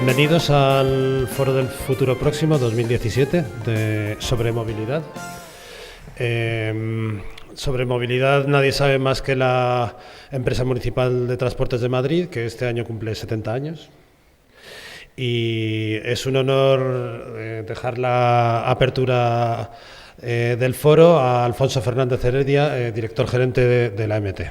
Bienvenidos al Foro del Futuro Próximo 2017 sobre movilidad. Sobre movilidad nadie sabe más que la empresa municipal de transportes de Madrid, que este año cumple 70 años. Y es un honor dejar la apertura del foro a Alfonso Fernández Heredia, director gerente de la MT.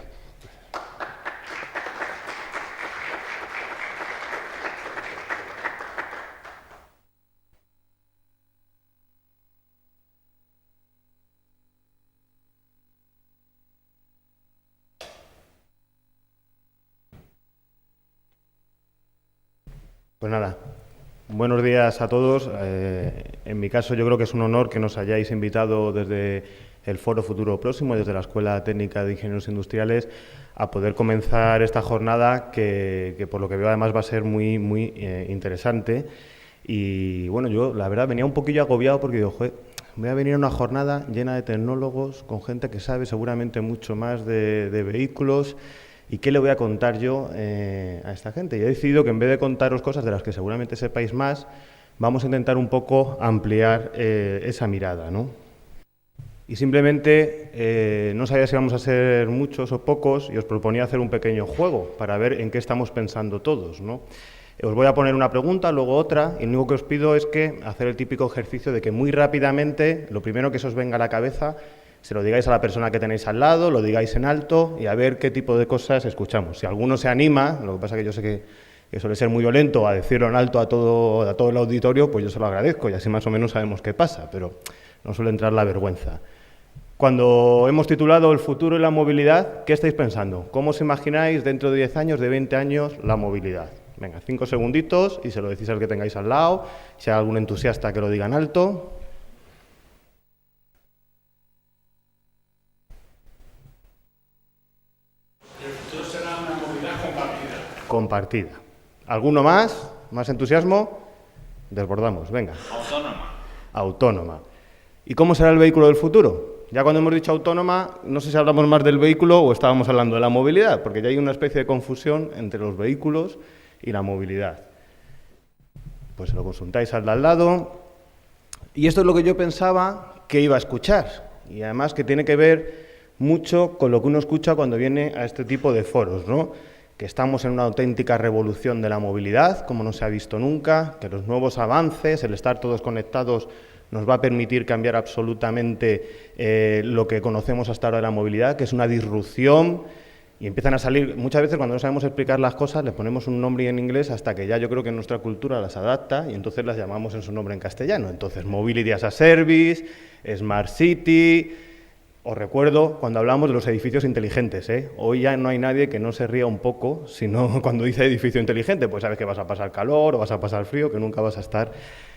Pues nada, buenos días a todos. En mi caso yo creo que es un honor que nos hayáis invitado desde el Foro Futuro Próximo, desde la Escuela Técnica de Ingenieros Industriales, a poder comenzar esta jornada que por lo que veo además va a ser muy interesante. Y bueno, yo la verdad venía un poquillo agobiado porque digo, joder, voy a venir a una jornada llena de tecnólogos, con gente que sabe seguramente mucho más de vehículos. ¿Y qué le voy a contar yo a esta gente? Y he decidido que en vez de contaros cosas de las que seguramente sepáis más, vamos a intentar un poco ampliar esa mirada, ¿no? Y simplemente no sabía si íbamos a ser muchos o pocos y os proponía hacer un pequeño juego para ver en qué estamos pensando todos, ¿no? Os voy a poner una pregunta, luego otra, y lo único que os pido es que hacer el típico ejercicio de que muy rápidamente, lo primero que se os venga a la cabeza, se lo digáis a la persona que tenéis al lado, lo digáis en alto y a ver qué tipo de cosas escuchamos. Si alguno se anima, lo que pasa es que yo sé que suele ser muy violento, a decirlo en alto a todo el auditorio, pues yo se lo agradezco y así más o menos sabemos qué pasa, pero no suele entrar la vergüenza. Cuando hemos titulado El futuro y la movilidad, ¿qué estáis pensando? ¿Cómo os imagináis dentro de 10 años, de 20 años, la movilidad? Venga, 5 segunditos y se lo decís al que tengáis al lado, si hay algún entusiasta que lo diga en alto. Compartida. ¿Alguno más? ¿Más entusiasmo? Desbordamos, venga. Autónoma. ¿Y cómo será el vehículo del futuro? Ya cuando hemos dicho autónoma, no sé si hablamos más del vehículo o estábamos hablando de la movilidad, porque ya hay una especie de confusión entre los vehículos y la movilidad. Pues se lo consultáis al de al lado. Y esto es lo que yo pensaba que iba a escuchar. Y además que tiene que ver mucho con lo que uno escucha cuando viene a este tipo de foros, ¿no? Que estamos en una auténtica revolución de la movilidad, como no se ha visto nunca, que los nuevos avances, el estar todos conectados, nos va a permitir cambiar absolutamente lo que conocemos hasta ahora de la movilidad, que es una disrupción, y empiezan a salir, muchas veces cuando no sabemos explicar las cosas, les ponemos un nombre en inglés hasta que ya yo creo que nuestra cultura las adapta y entonces las llamamos en su nombre en castellano. Entonces, Mobility as a Service, Smart City. Os recuerdo cuando hablamos de los edificios inteligentes, ¿eh? Hoy ya no hay nadie que no se ría un poco, sino cuando dice edificio inteligente, pues sabes que vas a pasar calor o vas a pasar frío, que nunca vas a estar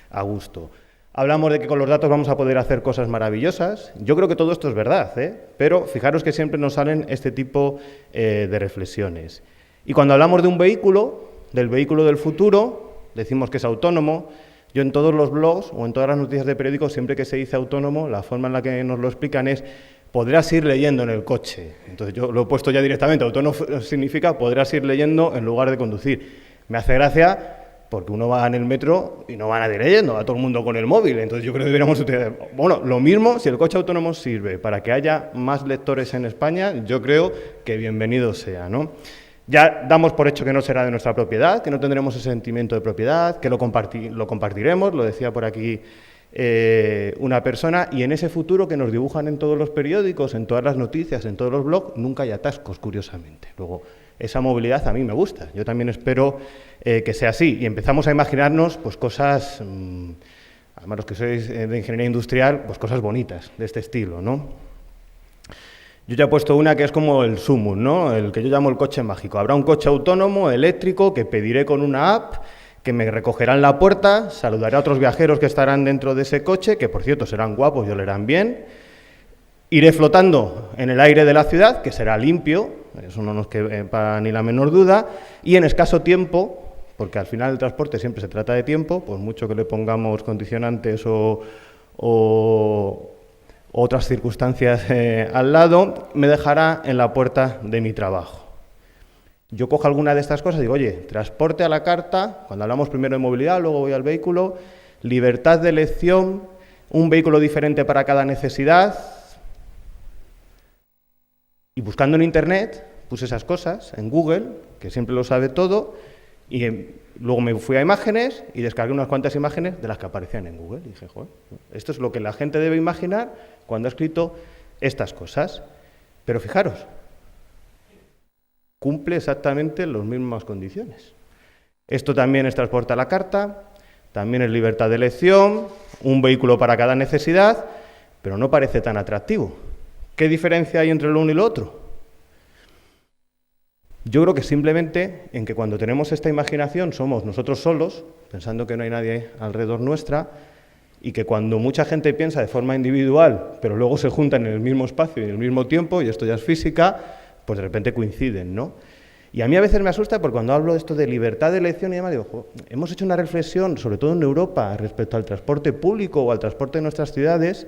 a gusto. Hablamos de que con los datos vamos a poder hacer cosas maravillosas. Yo creo que todo esto es verdad, ¿eh? Pero fijaros que siempre nos salen este tipo de reflexiones. Y cuando hablamos de un vehículo, del vehículo del futuro, decimos que es autónomo. Yo en todos los blogs o en todas las noticias de periódicos, siempre que se dice autónomo, la forma en la que nos lo explican es podrás ir leyendo en el coche. Entonces yo lo he puesto ya directamente, autónomo significa podrás ir leyendo en lugar de conducir. Me hace gracia porque uno va en el metro y no va nadie leyendo, va todo el mundo con el móvil. Entonces yo creo que deberíamos utilizar... Bueno, lo mismo, si el coche autónomo sirve para que haya más lectores en España, yo creo que bienvenido sea, ¿no? Ya damos por hecho que no será de nuestra propiedad, que no tendremos ese sentimiento de propiedad, que lo compartiremos, lo decía por aquí una persona, y en ese futuro que nos dibujan en todos los periódicos, en todas las noticias, en todos los blogs, nunca hay atascos, curiosamente. Luego, esa movilidad a mí me gusta, yo también espero que sea así, y empezamos a imaginarnos pues cosas, además los que sois de ingeniería industrial, pues cosas bonitas de este estilo, ¿no? Yo ya he puesto una que es como el sumum, ¿no? El que yo llamo el coche mágico. Habrá un coche autónomo, eléctrico, que pediré con una app, que me recogerá en la puerta, saludaré a otros viajeros que estarán dentro de ese coche, que por cierto serán guapos y olerán bien. Iré flotando en el aire de la ciudad, que será limpio, eso no nos quepa ni la menor duda, y en escaso tiempo, porque al final el transporte siempre se trata de tiempo, por mucho que le pongamos condicionantes o otras circunstancias al lado, me dejará en la puerta de mi trabajo. yo cojo alguna de estas cosas y digo, oye, transporte a la carta, cuando hablamos primero de movilidad, luego voy al vehículo, libertad de elección, un vehículo diferente para cada necesidad. Y buscando en Internet, puse esas cosas, en Google, que siempre lo sabe todo, y luego me fui a imágenes y descargué unas cuantas imágenes de las que aparecían en Google. Y dije, joder, esto es lo que la gente debe imaginar cuando ha escrito estas cosas. Pero fijaros, cumple exactamente las mismas condiciones. Esto también es transporte a la carta, también es libertad de elección, un vehículo para cada necesidad, pero no parece tan atractivo. ¿Qué diferencia hay entre lo uno y lo otro? Yo creo que simplemente en que cuando tenemos esta imaginación somos nosotros solos, pensando que no hay nadie alrededor nuestra, y que cuando mucha gente piensa de forma individual, pero luego se juntan en el mismo espacio y en el mismo tiempo, y esto ya es física, pues de repente coinciden, ¿no? Y a mí a veces me asusta porque cuando hablo de esto de libertad de elección y demás, digo, hemos hecho una reflexión, sobre todo en Europa, respecto al transporte público o al transporte de nuestras ciudades.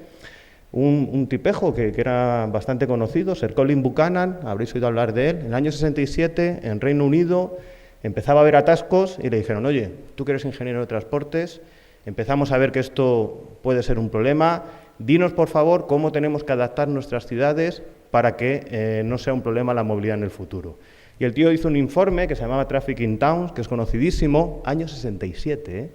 Un tipejo que era bastante conocido, Sir Colin Buchanan, habréis oído hablar de él, en el año 67, en Reino Unido, empezaba a haber atascos y le dijeron, oye, tú que eres ingeniero de transportes, empezamos a ver que esto puede ser un problema, dinos por favor cómo tenemos que adaptar nuestras ciudades para que no sea un problema la movilidad en el futuro. Y el tío hizo un informe que se llamaba Traffic in Towns, que es conocidísimo, año 67,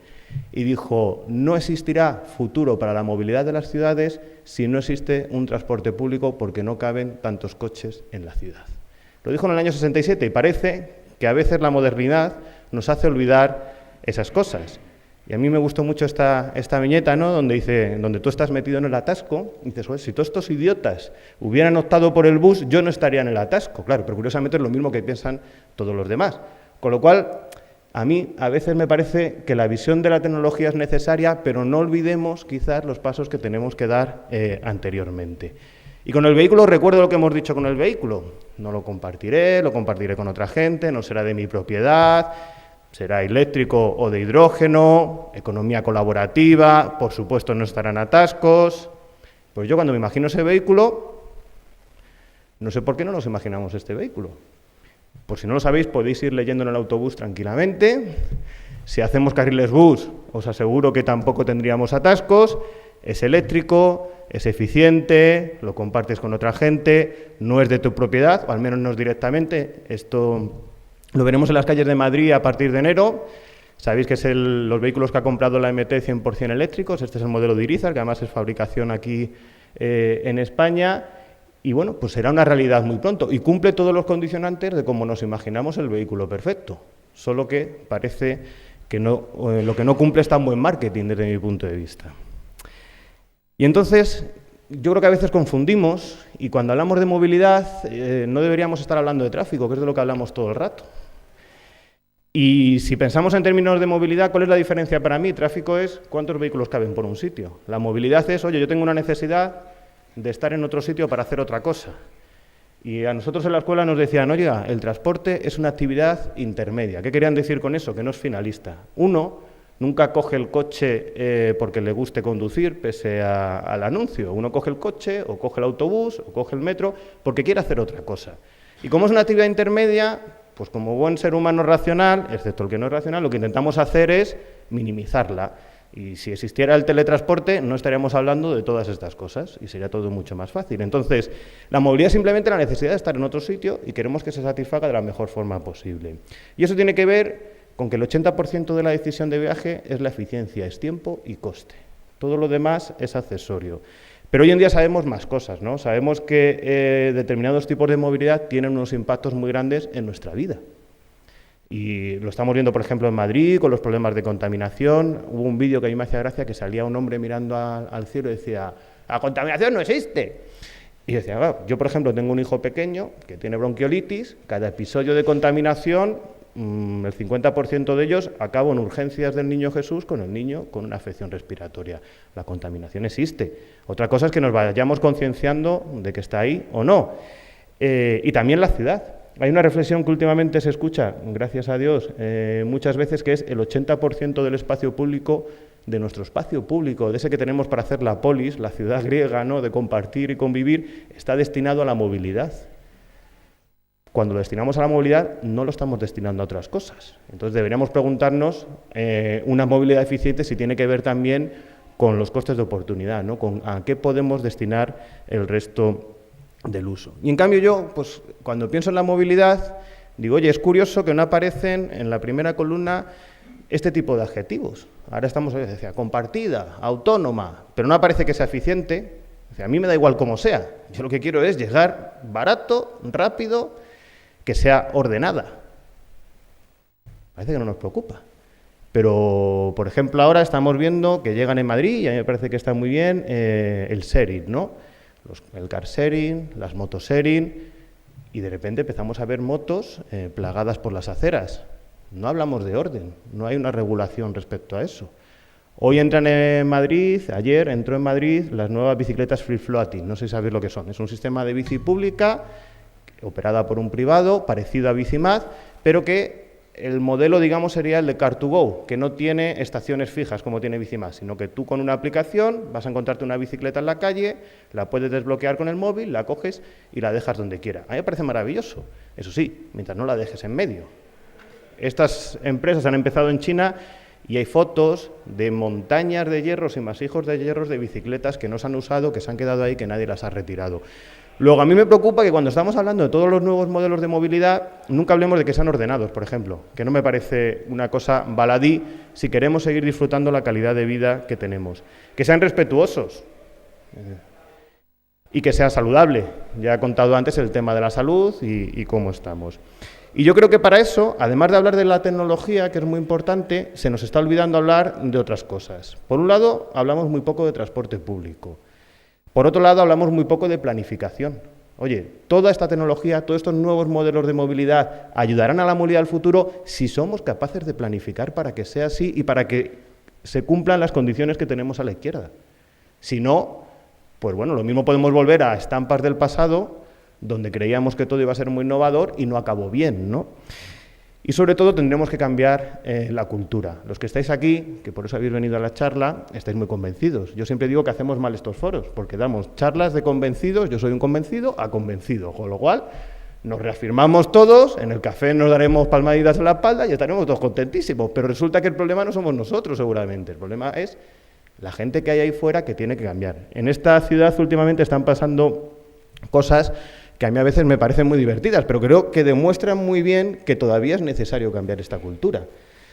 y dijo, no existirá futuro para la movilidad de las ciudades si no existe un transporte público porque no caben tantos coches en la ciudad. Lo dijo en el año 67 y parece que a veces la modernidad nos hace olvidar esas cosas. Y a mí me gustó mucho esta viñeta, ¿no?, donde tú estás metido en el atasco y dices, si todos estos idiotas hubieran optado por el bus, yo no estaría en el atasco. Claro, pero curiosamente es lo mismo que piensan todos los demás. Con lo cual, a mí a veces me parece que la visión de la tecnología es necesaria, pero no olvidemos quizás los pasos que tenemos que dar anteriormente. Y con el vehículo, recuerdo lo que hemos dicho con el vehículo. No lo compartiré con otra gente, no será de mi propiedad, será eléctrico o de hidrógeno, economía colaborativa, por supuesto no estarán atascos. Pues yo cuando me imagino ese vehículo, no sé por qué no nos imaginamos este vehículo. Por si no lo sabéis, podéis ir leyendo en el autobús tranquilamente. Si hacemos carriles bus, os aseguro que tampoco tendríamos atascos. Es eléctrico, es eficiente, lo compartes con otra gente, no es de tu propiedad, o al menos no es directamente. Esto lo veremos en las calles de Madrid a partir de enero. Sabéis que es los vehículos que ha comprado la MT 100% eléctricos. Este es el modelo de Irizar, que además es fabricación aquí en España. Y bueno, pues será una realidad muy pronto. Y cumple todos los condicionantes de cómo nos imaginamos el vehículo perfecto. Solo que parece que no, lo que no cumple es tan buen marketing desde mi punto de vista. Y entonces, yo creo que a veces confundimos, y cuando hablamos de movilidad no deberíamos estar hablando de tráfico, que es de lo que hablamos todo el rato. Y si pensamos en términos de movilidad, ¿cuál es la diferencia para mí? Tráfico es cuántos vehículos caben por un sitio. La movilidad es, oye, yo tengo una necesidad de estar en otro sitio para hacer otra cosa. Y a nosotros en la escuela nos decían, oye, el transporte es una actividad intermedia. ¿Qué querían decir con eso? Que no es finalista. Uno nunca coge el coche porque le guste conducir, pese al anuncio. Uno coge el coche, o coge el autobús, o coge el metro, porque quiere hacer otra cosa. Y como es una actividad intermedia, pues como buen ser humano racional, excepto el que no es racional, lo que intentamos hacer es minimizarla. Y si existiera el teletransporte, no estaríamos hablando de todas estas cosas y sería todo mucho más fácil. Entonces, la movilidad es simplemente la necesidad de estar en otro sitio y queremos que se satisfaga de la mejor forma posible. Y eso tiene que ver con que el 80% de la decisión de viaje es la eficiencia, es tiempo y coste. Todo lo demás es accesorio. Pero hoy en día sabemos más cosas, ¿no? Sabemos que determinados tipos de movilidad tienen unos impactos muy grandes en nuestra vida. Y lo estamos viendo, por ejemplo, en Madrid, con los problemas de contaminación. Hubo un vídeo que a mí me hacía gracia, que salía un hombre mirando al cielo y decía, la contaminación no existe. Y decía, yo, por ejemplo, tengo un hijo pequeño que tiene bronquiolitis, cada episodio de contaminación, el 50% de ellos acaba en urgencias del Niño Jesús con el niño con una afección respiratoria. La contaminación existe. Otra cosa es que nos vayamos concienciando de que está ahí o no. Y también la ciudad. Hay una reflexión que últimamente se escucha, gracias a Dios, muchas veces, que es el 80% del espacio público, de nuestro espacio público, de ese que tenemos para hacer la polis, la ciudad griega, ¿no?, de compartir y convivir, está destinado a la movilidad. cuando lo destinamos a la movilidad, no lo estamos destinando a otras cosas. Entonces deberíamos preguntarnos una movilidad eficiente si tiene que ver también con los costes de oportunidad, ¿no? Con a qué podemos destinar el resto del uso. Y en cambio yo, pues cuando pienso en la movilidad, digo, oye, es curioso que no aparecen en la primera columna este tipo de adjetivos. Ahora estamos, decía, compartida, autónoma, pero no aparece que sea eficiente. O sea, a mí me da igual cómo sea. Yo lo que quiero es llegar barato, rápido, que sea ordenada. Parece que no nos preocupa. Pero, por ejemplo, ahora estamos viendo que llegan en Madrid, y a mí me parece que está muy bien, el sharing, ¿no? El car sharing, las motosharing, y de repente empezamos a ver motos plagadas por las aceras. No hablamos de orden, no hay una regulación respecto a eso. Hoy entran en Madrid, ayer entró en Madrid las nuevas bicicletas free floating, no sé si sabéis lo que son. Es un sistema de bici pública, operada por un privado, parecido a Bicimad, pero que el modelo, digamos, sería el de Car2Go, que no tiene estaciones fijas como tiene Bicimad, sino que tú con una aplicación vas a encontrarte una bicicleta en la calle, la puedes desbloquear con el móvil, la coges y la dejas donde quiera. A mí me parece maravilloso, eso sí, mientras no la dejes en medio. Estas empresas han empezado en China y hay fotos de montañas de hierros y masijos de hierros de bicicletas que no se han usado, que se han quedado ahí, que nadie las ha retirado. Luego, a mí me preocupa que cuando estamos hablando de todos los nuevos modelos de movilidad, nunca hablemos de que sean ordenados, por ejemplo, que no me parece una cosa baladí si queremos seguir disfrutando la calidad de vida que tenemos. Que sean respetuosos y que sea saludable. Ya he contado antes el tema de la salud y cómo estamos. Y yo creo que para eso, además de hablar de la tecnología, que es muy importante, se nos está olvidando hablar de otras cosas. Por un lado, hablamos muy poco de transporte público. Por otro lado, hablamos muy poco de planificación. Oye, toda esta tecnología, todos estos nuevos modelos de movilidad ayudarán a la movilidad del futuro si somos capaces de planificar para que sea así y para que se cumplan las condiciones que tenemos a la izquierda. Si no, pues bueno, lo mismo podemos volver a estampas del pasado, donde creíamos que todo iba a ser muy innovador y no acabó bien, ¿no? Y sobre todo tendremos que cambiar la cultura. Los que estáis aquí, que por eso habéis venido a la charla, estáis muy convencidos. Yo siempre digo que hacemos mal estos foros, porque damos charlas de convencidos, yo soy un convencido a convencido, con lo cual nos reafirmamos todos, en el café nos daremos palmaditas en la espalda y estaremos todos contentísimos, pero resulta que el problema no somos nosotros seguramente, el problema es la gente que hay ahí fuera que tiene que cambiar. En esta ciudad últimamente están pasando cosas que a mí a veces me parecen muy divertidas, pero creo que demuestran muy bien que todavía es necesario cambiar esta cultura.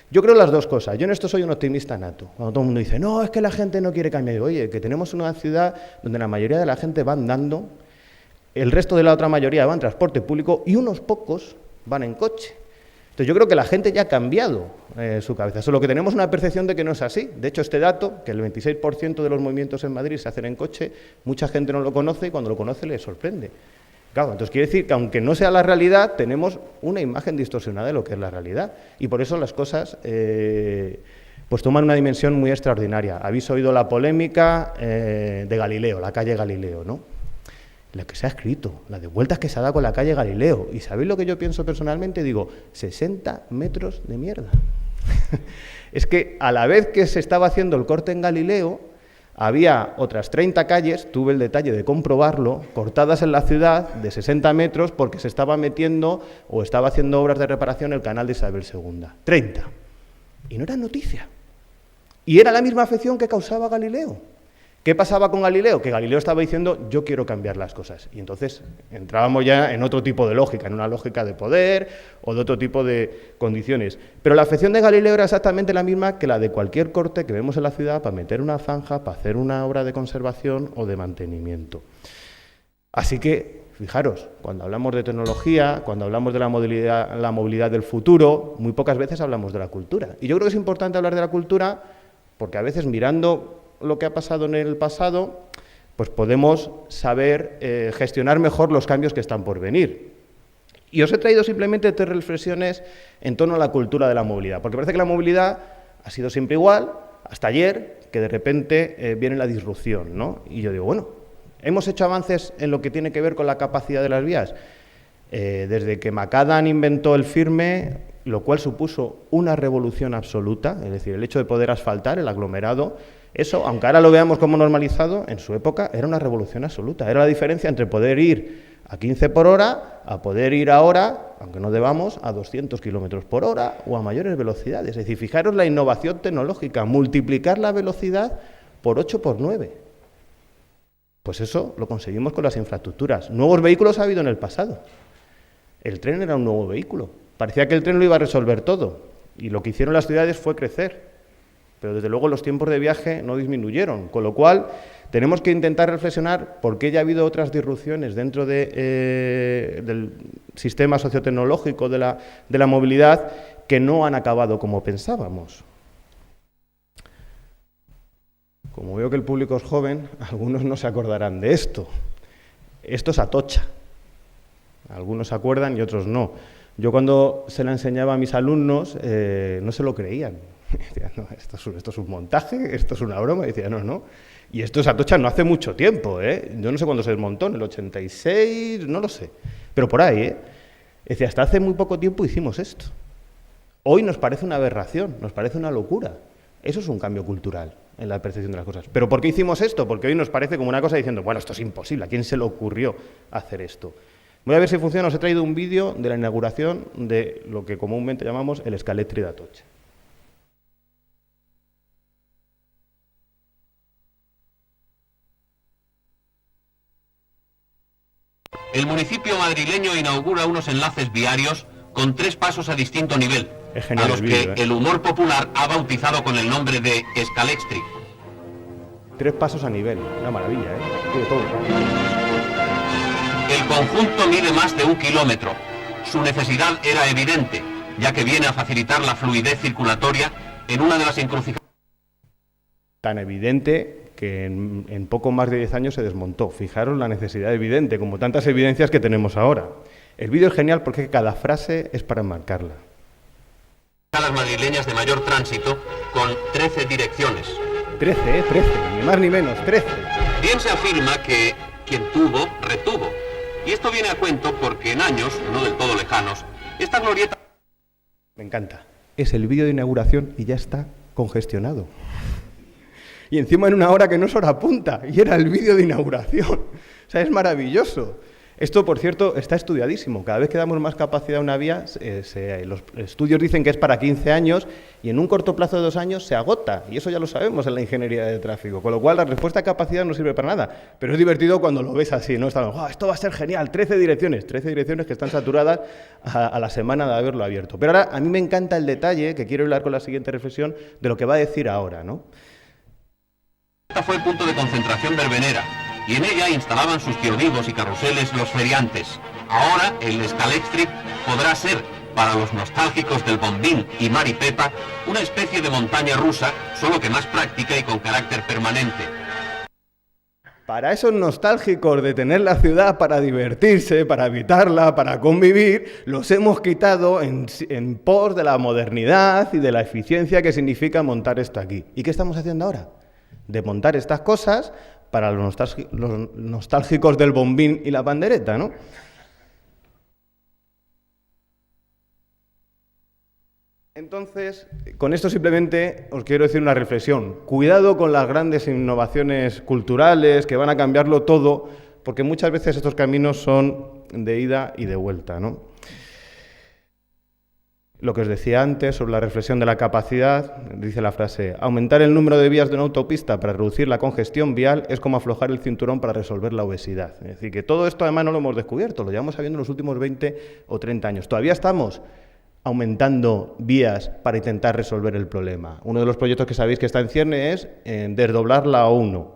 Yo creo las dos cosas. Yo en esto soy un optimista nato. Cuando todo el mundo dice, no, es que la gente no quiere cambiar. Oye, que tenemos una ciudad donde la mayoría de la gente va andando, el resto de la otra mayoría va en transporte público y unos pocos van en coche. Entonces yo creo que la gente ya ha cambiado su cabeza. Solo que tenemos una percepción de que no es así. De hecho, este dato, que el 26% de los movimientos en Madrid se hacen en coche, mucha gente no lo conoce y cuando lo conoce le sorprende. Claro, entonces quiere decir que aunque no sea la realidad, tenemos una imagen distorsionada de lo que es la realidad. Y por eso las cosas pues toman una dimensión muy extraordinaria. Habéis oído la polémica de Galileo, la calle Galileo, ¿no? La que se ha escrito, la de vueltas que se ha dado con la calle Galileo. ¿Y sabéis lo que yo pienso personalmente? Digo, 60 metros de mierda. Es que a la vez que se estaba haciendo el corte en Galileo, había otras 30 calles, tuve el detalle de comprobarlo, cortadas en la ciudad de 60 metros porque se estaba metiendo o estaba haciendo obras de reparación el canal de Isabel II. 30. Y no era noticia. Y era la misma afección que causaba Galileo. ¿Qué pasaba con Galileo? Que Galileo estaba diciendo, yo quiero cambiar las cosas. Y entonces entrábamos ya en otro tipo de lógica, en una lógica de poder o de otro tipo de condiciones. Pero la afección de Galileo era exactamente la misma que la de cualquier corte que vemos en la ciudad para meter una zanja, para hacer una obra de conservación o de mantenimiento. Así que, fijaros, cuando hablamos de tecnología, cuando hablamos de la movilidad del futuro, muy pocas veces hablamos de la cultura. Y yo creo que es importante hablar de la cultura porque a veces mirando lo que ha pasado en el pasado, pues podemos saber gestionar mejor los cambios que están por venir. Y os he traído simplemente 3 reflexiones en torno a la cultura de la movilidad, porque parece que la movilidad ha sido siempre igual, hasta ayer, que de repente viene la disrupción, ¿no? Y yo digo, bueno, ¿hemos hecho avances en lo que tiene que ver con la capacidad de las vías? Desde que Macadam inventó el firme, lo cual supuso una revolución absoluta, es decir, el hecho de poder asfaltar el aglomerado, eso, aunque ahora lo veamos como normalizado, en su época era una revolución absoluta. Era la diferencia entre poder ir a 15 por hora, a poder ir ahora, aunque no debamos, a 200 kilómetros por hora o a mayores velocidades. Es decir, fijaros la innovación tecnológica, multiplicar la velocidad por 8 por 9. Pues eso lo conseguimos con las infraestructuras. Nuevos vehículos ha habido en el pasado. El tren era un nuevo vehículo. Parecía que el tren lo iba a resolver todo. Y lo que hicieron las ciudades fue crecer. Pero desde luego los tiempos de viaje no disminuyeron. Con lo cual tenemos que intentar reflexionar por qué ya ha habido otras disrupciones dentro del sistema sociotecnológico de la movilidad que no han acabado como pensábamos. Como veo que el público es joven, algunos no se acordarán de esto. Esto es Atocha. Algunos se acuerdan y otros no. Yo cuando se la enseñaba a mis alumnos no se lo creían. Decían, no, esto es un montaje, esto es una broma. Y decía, no. Y esto es Atocha no hace mucho tiempo, ¿eh? Yo no sé cuándo se desmontó, en el 86, no lo sé. Pero por ahí, ¿eh? Decía, hasta hace muy poco tiempo hicimos esto. Hoy nos parece una aberración, nos parece una locura. Eso es un cambio cultural en la percepción de las cosas. ¿Pero por qué hicimos esto? Porque hoy nos parece como una cosa diciendo, bueno, esto es imposible, ¿a quién se le ocurrió hacer esto? Voy a ver si funciona. Os he traído un vídeo de la inauguración de lo que comúnmente llamamos el Escaletri de Atocha. El municipio madrileño inaugura unos enlaces viarios con 3 pasos a distinto nivel, a los que el humor popular ha bautizado con el nombre de Escalextri. 3 pasos a nivel, una maravilla, ¿eh? Tiene todo. El conjunto mide más de 1 kilómetro. Su necesidad era evidente, ya que viene a facilitar la fluidez circulatoria en una de las encrucijadas. Tan evidente que en poco más de 10 años se desmontó. Fijaros la necesidad evidente, como tantas evidencias que tenemos ahora. El vídeo es genial porque cada frase es para enmarcarla. Las madrileñas de mayor tránsito con 13 direcciones. 13, 13, ni más ni menos, 13. Bien se afirma que quien tuvo, retuvo. Y esto viene a cuento porque en años, no del todo lejanos, esta glorieta... Me encanta. Es el vídeo de inauguración y ya está congestionado. Y encima en una hora que no es hora punta, y era el vídeo de inauguración. O sea, es maravilloso. Esto, por cierto, está estudiadísimo. Cada vez que damos más capacidad a una vía, los estudios dicen que es para 15 años y en un corto plazo de 2 años se agota. Y eso ya lo sabemos en la ingeniería de tráfico. Con lo cual, la respuesta a capacidad no sirve para nada. Pero es divertido cuando lo ves así, ¿no? Esto va a ser genial, 13 direcciones. 13 direcciones que están saturadas a la semana de haberlo abierto. Pero ahora, a mí me encanta el detalle, que quiero hablar con la siguiente reflexión, de lo que va a decir ahora, ¿no? Esta fue el punto de concentración verbenera, y en ella instalaban sus tirovivos y carruseles los feriantes. Ahora el Escalextri podrá ser, para los nostálgicos del Bombín y Maripepa, una especie de montaña rusa, solo que más práctica y con carácter permanente. Para esos nostálgicos de tener la ciudad para divertirse, para habitarla, para convivir, los hemos quitado en pos de la modernidad y de la eficiencia que significa montar esto aquí. ¿Y qué estamos haciendo ahora? De montar estas cosas para los nostálgicos del bombín y la pandereta, ¿no? Entonces, con esto simplemente os quiero decir una reflexión. Cuidado con las grandes innovaciones culturales que van a cambiarlo todo, porque muchas veces estos caminos son de ida y de vuelta, ¿no? Lo que os decía antes sobre la reflexión de la capacidad, dice la frase, aumentar el número de vías de una autopista para reducir la congestión vial es como aflojar el cinturón para resolver la obesidad. Es decir, que todo esto además no lo hemos descubierto, lo llevamos sabiendo en los últimos 20 o 30 años. Todavía estamos aumentando vías para intentar resolver el problema. Uno de los proyectos que sabéis que está en cierne es desdoblar la A1.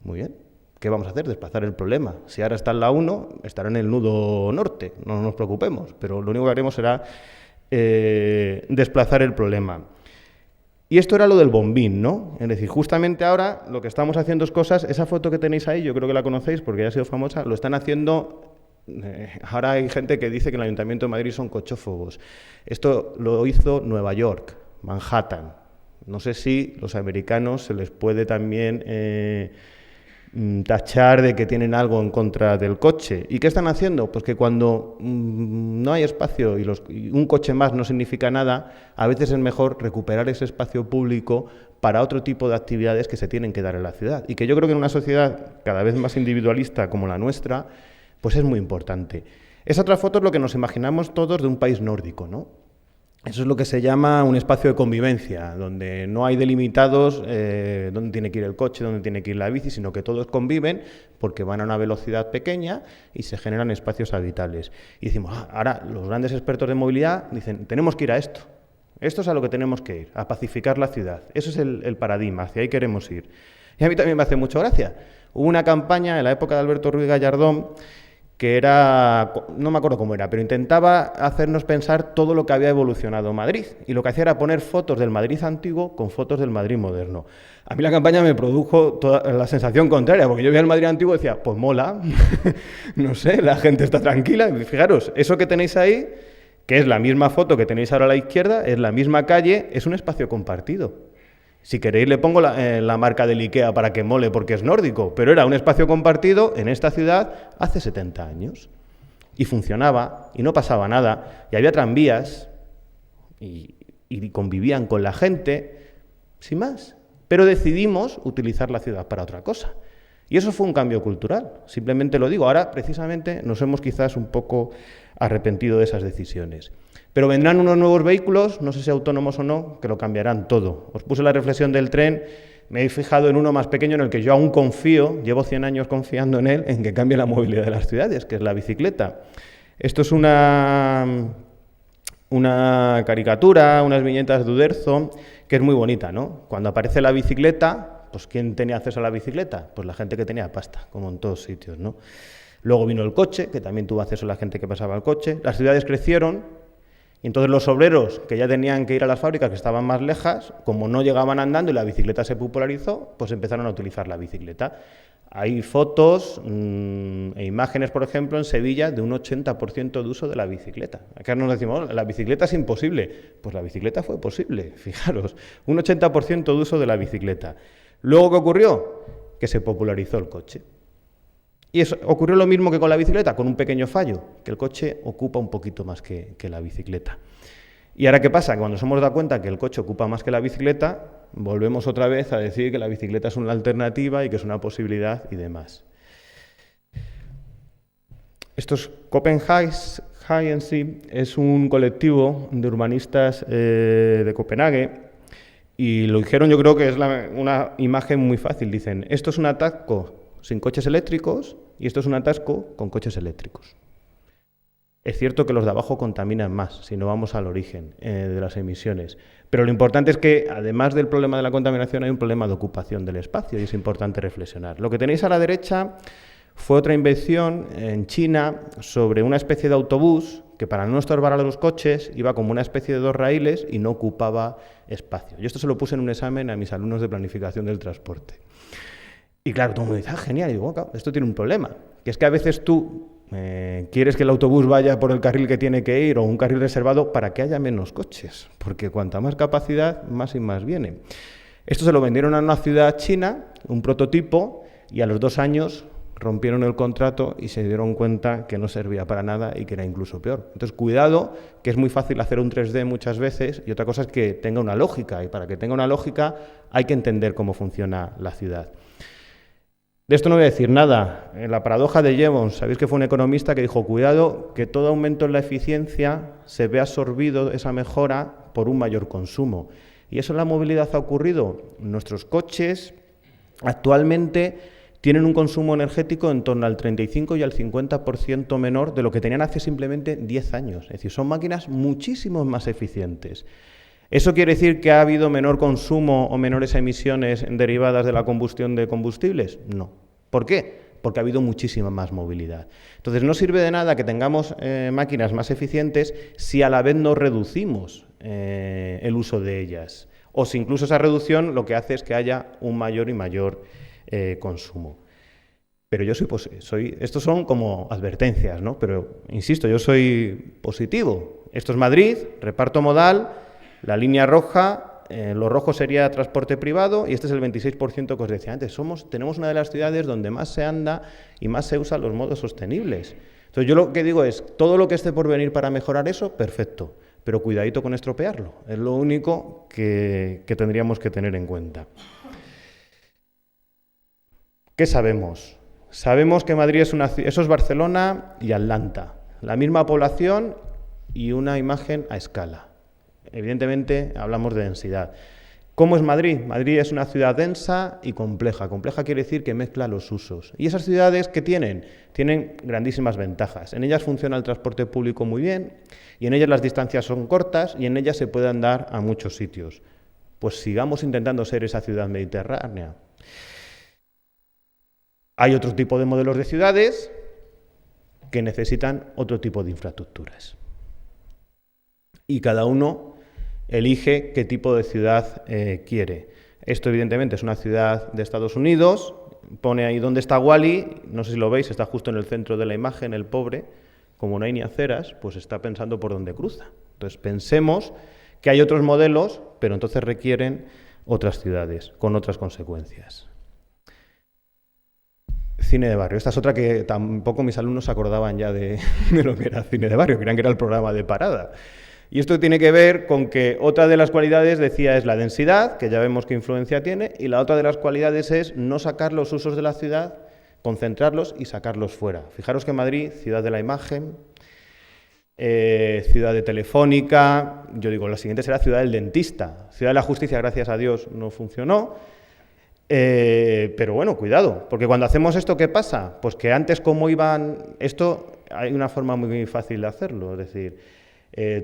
Muy bien. ¿Qué vamos a hacer? Desplazar el problema. Si ahora está en la A1, estará en el nudo norte, no nos preocupemos, pero lo único que haremos será desplazar el problema. Y esto era lo del bombín, ¿no? Es decir, justamente ahora lo que estamos haciendo es cosas, esa foto que tenéis ahí, yo creo que la conocéis porque ya ha sido famosa, lo están haciendo, ahora hay gente que dice que en el Ayuntamiento de Madrid son cochófobos. Esto lo hizo Nueva York, Manhattan. No sé si los americanos se les puede también tachar de que tienen algo en contra del coche. ¿Y qué están haciendo? Pues que cuando no hay espacio y un coche más no significa nada, a veces es mejor recuperar ese espacio público para otro tipo de actividades que se tienen que dar en la ciudad. Y que yo creo que en una sociedad cada vez más individualista como la nuestra, Pues es muy importante. Esa otra foto es lo que nos imaginamos todos de un país nórdico, ¿no? Eso es lo que se llama un espacio de convivencia, donde no hay delimitados dónde tiene que ir el coche, dónde tiene que ir la bici, sino que todos conviven porque van a una velocidad pequeña y se generan espacios habitables. Y decimos, ahora los grandes expertos de movilidad dicen, tenemos que ir a esto. Esto es a lo que tenemos que ir, a pacificar la ciudad. Eso es el paradigma, hacia ahí queremos ir. Y a mí también me hace mucha gracia. Hubo una campaña en la época de Alberto Ruiz Gallardón que era, no me acuerdo cómo era, pero intentaba hacernos pensar todo lo que había evolucionado Madrid. Y lo que hacía era poner fotos del Madrid antiguo con fotos del Madrid moderno. A mí la campaña me produjo toda la sensación contraria, porque yo veía el Madrid antiguo y decía, pues mola, no sé, la gente está tranquila. Y fijaros, eso que tenéis ahí, que es la misma foto que tenéis ahora a la izquierda, es la misma calle, es un espacio compartido. Si queréis le pongo la marca del IKEA para que mole porque es nórdico, pero era un espacio compartido en esta ciudad hace 70 años. Y funcionaba, y no pasaba nada, y había tranvías, y convivían con la gente, sin más. Pero decidimos utilizar la ciudad para otra cosa. Y eso fue un cambio cultural, simplemente lo digo. Ahora, precisamente, nos hemos quizás un poco arrepentido de esas decisiones. Pero vendrán unos nuevos vehículos, no sé si autónomos o no, que lo cambiarán todo. Os puse la reflexión del tren, me he fijado en uno más pequeño en el que yo aún confío, llevo 100 años confiando en él, en que cambie la movilidad de las ciudades, que es la bicicleta. Esto es una caricatura, unas viñetas de Uderzo, que es muy bonita, ¿no? Cuando aparece la bicicleta, pues ¿quién tenía acceso a la bicicleta? Pues la gente que tenía pasta, como en todos sitios, ¿no? Luego vino el coche, que también tuvo acceso a la gente que pasaba al coche. Las ciudades crecieron. Y entonces los obreros que ya tenían que ir a las fábricas que estaban más lejas, como no llegaban andando y la bicicleta se popularizó, pues empezaron a utilizar la bicicleta. Hay fotos e imágenes, por ejemplo, en Sevilla de un 80% de uso de la bicicleta. Acá nos decimos, la bicicleta es imposible. Pues la bicicleta fue posible, fijaros, un 80% de uso de la bicicleta. Luego, ¿qué ocurrió? Que se popularizó el coche. Y eso, ocurrió lo mismo que con la bicicleta, con un pequeño fallo, que el coche ocupa un poquito más que la bicicleta. ¿Y ahora qué pasa? Cuando nos hemos dado cuenta que el coche ocupa más que la bicicleta, volvemos otra vez a decir que la bicicleta es una alternativa y que es una posibilidad y demás. Esto es Copenhagen es un colectivo de urbanistas de Copenhague y lo dijeron, yo creo que es una imagen muy fácil. Dicen, esto es un atasco sin coches eléctricos y esto es un atasco con coches eléctricos. Es cierto que los de abajo contaminan más, si no vamos al origen de las emisiones. Pero lo importante es que, además del problema de la contaminación, hay un problema de ocupación del espacio y es importante reflexionar. Lo que tenéis a la derecha fue otra invención en China sobre una especie de autobús que, para no estorbar a los coches, iba como una especie de 2 raíles y no ocupaba espacio. Yo esto se lo puse en un examen a mis alumnos de planificación del transporte. Y claro, todo el mundo dice, genial, y digo, claro, esto tiene un problema, que es que a veces tú quieres que el autobús vaya por el carril que tiene que ir o un carril reservado para que haya menos coches, porque cuanta más capacidad, más y más viene. Esto se lo vendieron a una ciudad china, un prototipo, y a los 2 años rompieron el contrato y se dieron cuenta que no servía para nada y que era incluso peor. Entonces, cuidado, que es muy fácil hacer un 3D muchas veces, y otra cosa es que tenga una lógica, y para que tenga una lógica hay que entender cómo funciona la ciudad. De esto no voy a decir nada. En la paradoja de Jevons, sabéis que fue un economista que dijo, cuidado, que todo aumento en la eficiencia se ve absorbido, esa mejora, por un mayor consumo. Y eso en la movilidad ha ocurrido. Nuestros coches actualmente tienen un consumo energético en torno al 35 y al 50% menor de lo que tenían hace simplemente 10 años. Es decir, son máquinas muchísimo más eficientes. ¿Eso quiere decir que ha habido menor consumo o menores emisiones derivadas de la combustión de combustibles? No. ¿Por qué? Porque ha habido muchísima más movilidad. Entonces, no sirve de nada que tengamos máquinas más eficientes si a la vez no reducimos el uso de ellas. O si incluso esa reducción lo que hace es que haya un mayor y mayor consumo. Pero yo estos son como advertencias, ¿no? Pero, insisto, yo soy positivo. Esto es Madrid, reparto modal. La línea roja, lo rojo sería transporte privado y este es el 26% que os decía antes. Tenemos una de las ciudades donde más se anda y más se usan los modos sostenibles. Entonces yo lo que digo es, todo lo que esté por venir para mejorar eso, perfecto, pero cuidadito con estropearlo. Es lo único que tendríamos que tener en cuenta. ¿Qué sabemos? Sabemos que Madrid eso es Barcelona y Atlanta, la misma población y una imagen a escala. Evidentemente hablamos de densidad. ¿Cómo es Madrid? Madrid es una ciudad densa y compleja. Compleja quiere decir que mezcla los usos. ¿Y esas ciudades qué tienen? Tienen grandísimas ventajas. En ellas funciona el transporte público muy bien, y en ellas las distancias son cortas, y en ellas se puede andar a muchos sitios. Pues sigamos intentando ser esa ciudad mediterránea. Hay otro tipo de modelos de ciudades que necesitan otro tipo de infraestructuras. Y cada uno elige qué tipo de ciudad quiere. Esto, evidentemente, es una ciudad de Estados Unidos. Pone ahí dónde está Wall-E, no sé si lo veis, está justo en el centro de la imagen, el pobre. Como no hay ni aceras, pues está pensando por dónde cruza. Entonces, pensemos que hay otros modelos, pero entonces requieren otras ciudades, con otras consecuencias. Cine de barrio. Esta es otra que tampoco mis alumnos se acordaban ya de lo que era cine de barrio, creían que era el programa de parada. Y esto tiene que ver con que otra de las cualidades, decía, es la densidad, que ya vemos qué influencia tiene, y la otra de las cualidades es no sacar los usos de la ciudad, concentrarlos y sacarlos fuera. Fijaros que Madrid, ciudad de la imagen, ciudad de telefónica, yo digo, la siguiente será ciudad del dentista. Ciudad de la justicia, gracias a Dios, no funcionó. Pero bueno, cuidado, porque cuando hacemos esto, ¿qué pasa? Pues que antes, como iban... Esto hay una forma muy fácil de hacerlo, es decir...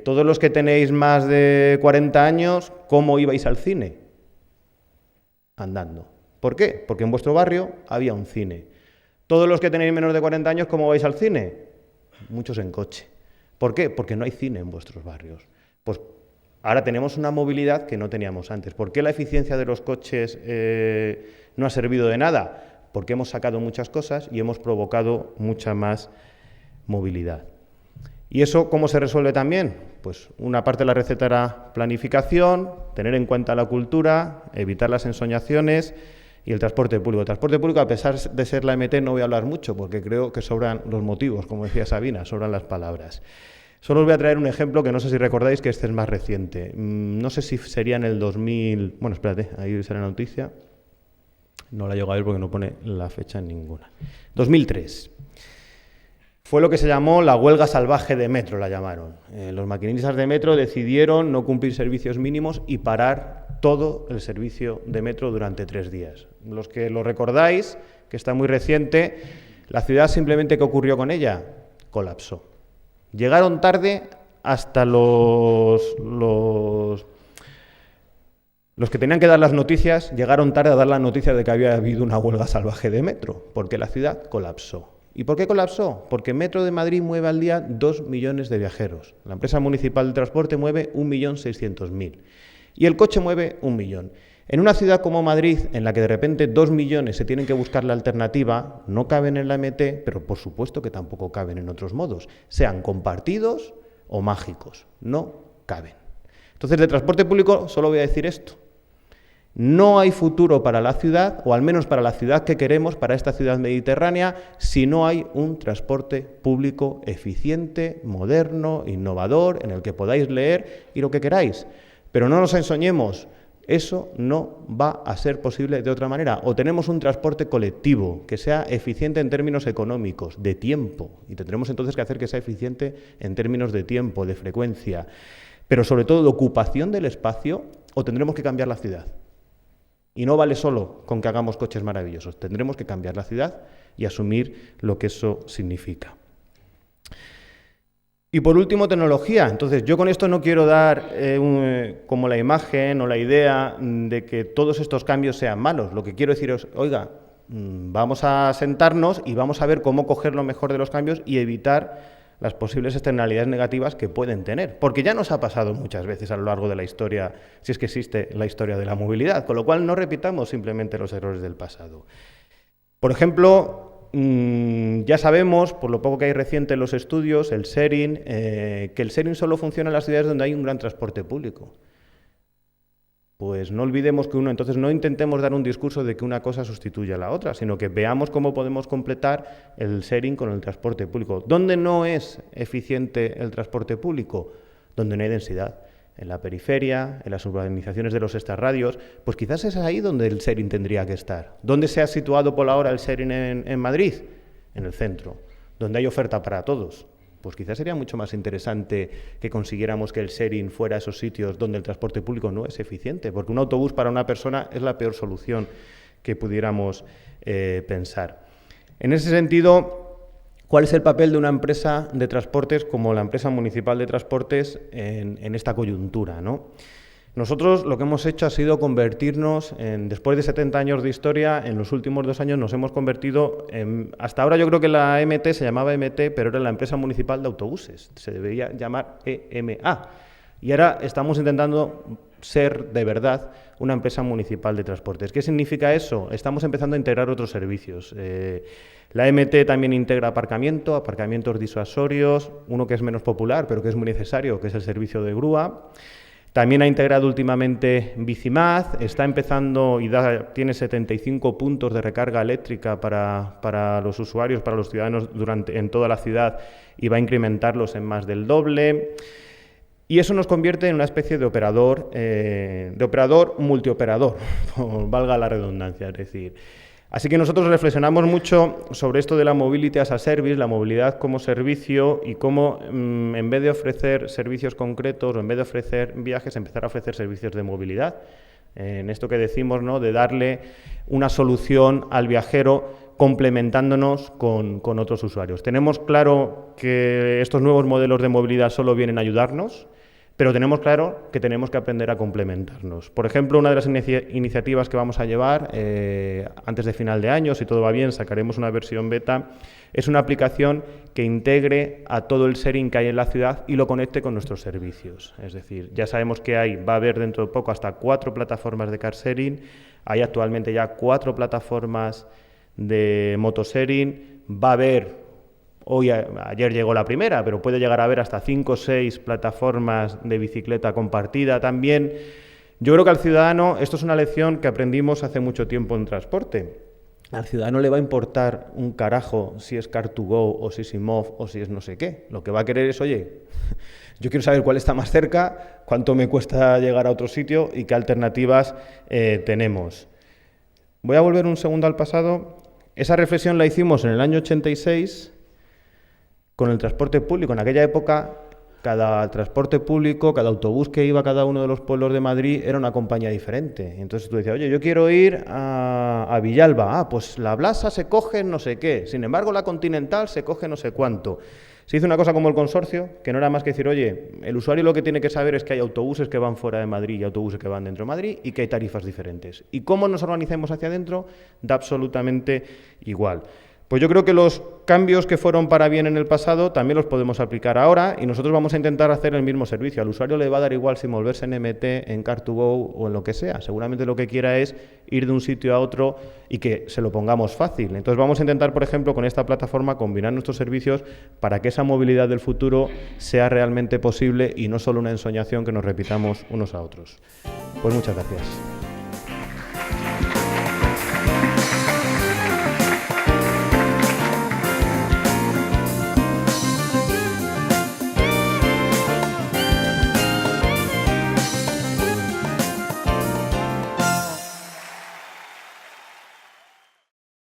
todos los que tenéis más de 40 años, ¿cómo ibais al cine? Andando. ¿Por qué? Porque en vuestro barrio había un cine. Todos los que tenéis menos de 40 años, ¿cómo vais al cine? Muchos en coche. ¿Por qué? Porque no hay cine en vuestros barrios. Pues ahora tenemos una movilidad que no teníamos antes. ¿Por qué la eficiencia de los coches no ha servido de nada? Porque hemos sacado muchas cosas y hemos provocado mucha más movilidad. ¿Y eso cómo se resuelve también? Pues una parte de la receta era planificación, tener en cuenta la cultura, evitar las ensoñaciones y el transporte público. El transporte público, a pesar de ser la MT, no voy a hablar mucho porque creo que sobran los motivos, como decía Sabina, sobran las palabras. Solo os voy a traer un ejemplo que no sé si recordáis, que este es más reciente. No sé si sería en el 2000... Bueno, espérate, ahí sale la noticia. No la llego a ver porque no pone la fecha en ninguna. 2003. Fue lo que se llamó la huelga salvaje de metro, la llamaron. Los maquinistas de metro decidieron no cumplir servicios mínimos y parar todo el servicio de metro durante 3 días. Los que lo recordáis, que está muy reciente, la ciudad simplemente, ¿qué ocurrió con ella? Colapsó. Llegaron tarde hasta los que tenían que dar las noticias, llegaron tarde a dar la noticia de que había habido una huelga salvaje de metro, porque la ciudad colapsó. ¿Y por qué colapsó? Porque Metro de Madrid mueve al día 2 millones de viajeros. La empresa municipal de transporte mueve 1.600.000. Y el coche mueve 1 millón. En una ciudad como Madrid, en la que de repente 2 millones se tienen que buscar la alternativa, no caben en la MT, pero por supuesto que tampoco caben en otros modos, sean compartidos o mágicos. No caben. Entonces, de transporte público solo voy a decir esto. No hay futuro para la ciudad, o al menos para la ciudad que queremos, para esta ciudad mediterránea, si no hay un transporte público eficiente, moderno, innovador, en el que podáis leer y lo que queráis. Pero no nos ensoñemos, eso no va a ser posible de otra manera. O tenemos un transporte colectivo que sea eficiente en términos económicos, de tiempo, y tendremos entonces que hacer que sea eficiente en términos de tiempo, de frecuencia, pero sobre todo de ocupación del espacio, o tendremos que cambiar la ciudad. Y no vale solo con que hagamos coches maravillosos, tendremos que cambiar la ciudad y asumir lo que eso significa. Y por último, tecnología. Entonces, yo con esto no quiero dar como la imagen o la idea de que todos estos cambios sean malos. Lo que quiero decir es, oiga, vamos a sentarnos y vamos a ver cómo coger lo mejor de los cambios y evitar las posibles externalidades negativas que pueden tener, porque ya nos ha pasado muchas veces a lo largo de la historia, si es que existe la historia de la movilidad, con lo cual no repitamos simplemente los errores del pasado. Por ejemplo, ya sabemos, por lo poco que hay reciente en los estudios, el sharing, que el sharing solo funciona en las ciudades donde hay un gran transporte público. Pues no olvidemos que entonces no intentemos dar un discurso de que una cosa sustituye a la otra, sino que veamos cómo podemos completar el sharing con el transporte público. ¿Dónde no es eficiente el transporte público? Donde no hay densidad. en la periferia, en las urbanizaciones de los extrarradios, pues quizás es ahí donde el sharing tendría que estar. ¿Dónde se ha situado por ahora el sharing en Madrid? En el centro, donde hay oferta para todos. Pues quizás sería mucho más interesante que consiguiéramos que el sharing fuera a esos sitios donde el transporte público no es eficiente, porque un autobús para una persona es la peor solución que pudiéramos pensar. En ese sentido, ¿cuál es el papel de una empresa de transportes como la empresa municipal de transportes en esta coyuntura, ¿no? Nosotros lo que hemos hecho ha sido convertirnos, después de 70 años de historia, en los últimos 2 años nos hemos convertido en... Hasta ahora yo creo que la MT se llamaba MT, pero era la empresa municipal de autobuses, se debería llamar EMA. Y ahora estamos intentando ser, de verdad, una empresa municipal de transportes. ¿Qué significa eso? Estamos empezando a integrar otros servicios. La MT también integra aparcamientos disuasorios, uno que es menos popular, pero que es muy necesario, que es el servicio de grúa. También ha integrado últimamente Bicimad, está empezando y tiene 75 puntos de recarga eléctrica para los usuarios, para los ciudadanos en toda la ciudad, y va a incrementarlos en más del doble. Y eso nos convierte en una especie de operador multioperador, valga la redundancia, es decir. Así que nosotros reflexionamos mucho sobre esto de la mobility as a service, la movilidad como servicio, y cómo en vez de ofrecer servicios concretos o en vez de ofrecer viajes, empezar a ofrecer servicios de movilidad. En esto que decimos, ¿no?, de darle una solución al viajero complementándonos con otros usuarios. Tenemos claro que estos nuevos modelos de movilidad solo vienen a ayudarnos, pero tenemos claro que tenemos que aprender a complementarnos. Por ejemplo, una de las iniciativas que vamos a llevar antes de final de año, si todo va bien, sacaremos una versión beta, es una aplicación que integre a todo el sharing que hay en la ciudad y lo conecte con nuestros servicios. Es decir, ya sabemos que va a haber dentro de poco hasta 4 plataformas de car sharing, hay actualmente ya 4 plataformas de motosharing, va a haber... Ayer llegó la primera, pero puede llegar a haber hasta 5 o 6 plataformas de bicicleta compartida también. Yo creo que al ciudadano, esto es una lección que aprendimos hace mucho tiempo en transporte. Al ciudadano le va a importar un carajo si es Car2Go o si es Imov o si es no sé qué. Lo que va a querer es, oye, yo quiero saber cuál está más cerca, cuánto me cuesta llegar a otro sitio y qué alternativas tenemos. Voy a volver un segundo al pasado. Esa reflexión la hicimos en el año 86... con el transporte público. En aquella época, cada transporte público, cada autobús que iba a cada uno de los pueblos de Madrid era una compañía diferente. Entonces tú decías, oye, yo quiero ir a Villalba. Pues la Blasa se coge no sé qué. Sin embargo, la Continental se coge no sé cuánto. Se hizo una cosa como el consorcio, que no era más que decir, oye, el usuario lo que tiene que saber es que hay autobuses que van fuera de Madrid y autobuses que van dentro de Madrid y que hay tarifas diferentes. Y cómo nos organicemos hacia adentro da absolutamente igual. Pues yo creo que los cambios que fueron para bien en el pasado también los podemos aplicar ahora, y nosotros vamos a intentar hacer el mismo servicio. Al usuario le va a dar igual si moverse en MT, en Car2Go o en lo que sea. Seguramente lo que quiera es ir de un sitio a otro y que se lo pongamos fácil. Entonces vamos a intentar, por ejemplo, con esta plataforma combinar nuestros servicios para que esa movilidad del futuro sea realmente posible y no solo una ensoñación que nos repitamos unos a otros. Pues muchas gracias.